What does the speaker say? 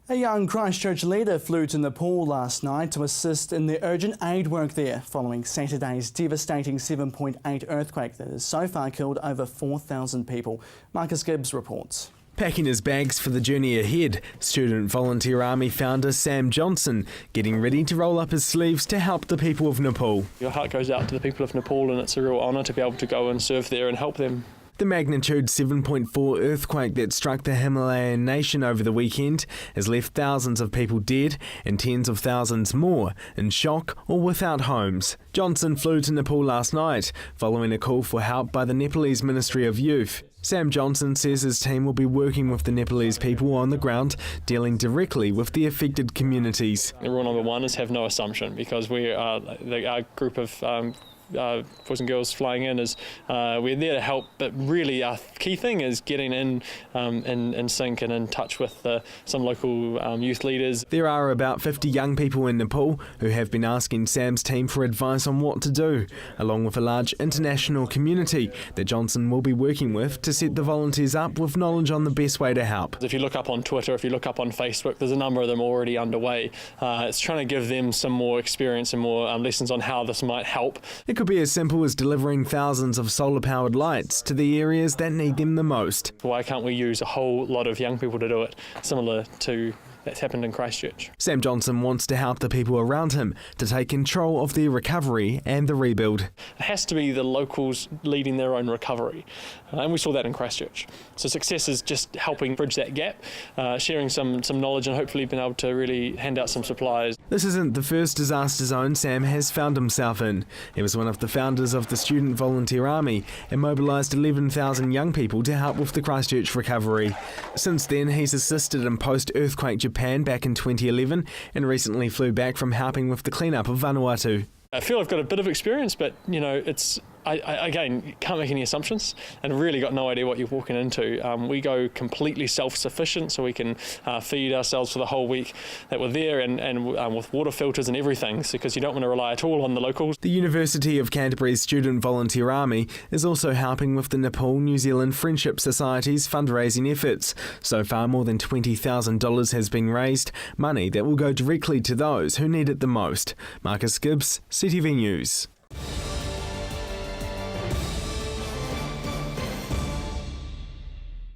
A young Christchurch leader flew to Nepal last night to assist in the urgent aid work there following Saturday's devastating 7.8 earthquake that has so far killed over 4,000 people. Marcus Gibbs reports. Packing his bags for the journey ahead, Student Volunteer Army founder Sam Johnson getting ready to roll up his sleeves to help the people of Nepal. Your heart goes out to the people of Nepal, and it's a real honour to be able to go and serve there and help them. The magnitude 7.4 earthquake that struck the Himalayan nation over the weekend has left thousands of people dead and tens of thousands more in shock or without homes. Johnson flew to Nepal last night following a call for help by the Nepalese Ministry of Youth. Sam Johnson says his team will be working with the Nepalese people on the ground, dealing directly with the affected communities. Rule number one is have no assumption, because we are our group of boys and girls flying in is we're there to help, but really our key thing is getting in sync and in touch with some local youth leaders. There are about 50 young people in Nepal who have been asking Sam's team for advice on what to do, along with a large international community that Johnson will be working with to set the volunteers up with knowledge on the best way to help. If you look up on Twitter, if you look up on Facebook, there's a number of them already underway. It's trying to give them some more experience and more lessons on how this might help. It could be as simple as delivering thousands of solar-powered lights to the areas that need them the most. Why can't we use a whole lot of young people to do it, similar to that's happened in Christchurch? Sam Johnson wants to help the people around him to take control of their recovery and the rebuild. It has to be the locals leading their own recovery, and we saw that in Christchurch. So success is just helping bridge that gap, sharing some knowledge, and hopefully being able to really hand out some supplies. This isn't the first disaster zone Sam has found himself in. He was one of the founders of the Student Volunteer Army and mobilised 11,000 young people to help with the Christchurch recovery. Since then, he's assisted in post-earthquake Japan back in 2011 and recently flew back from helping with the clean-up of Vanuatu. I feel I've got a bit of experience, but I again, can't make any assumptions, and really got no idea what you're walking into. We go completely self-sufficient, so we can feed ourselves for the whole week that we're there, and with water filters and everything, because you don't want to rely at all on the locals. The University of Canterbury's Student Volunteer Army is also helping with the Nepal-New Zealand Friendship Society's fundraising efforts. So far, more than $20,000 has been raised, money that will go directly to those who need it the most. Marcus Gibbs, CTV News.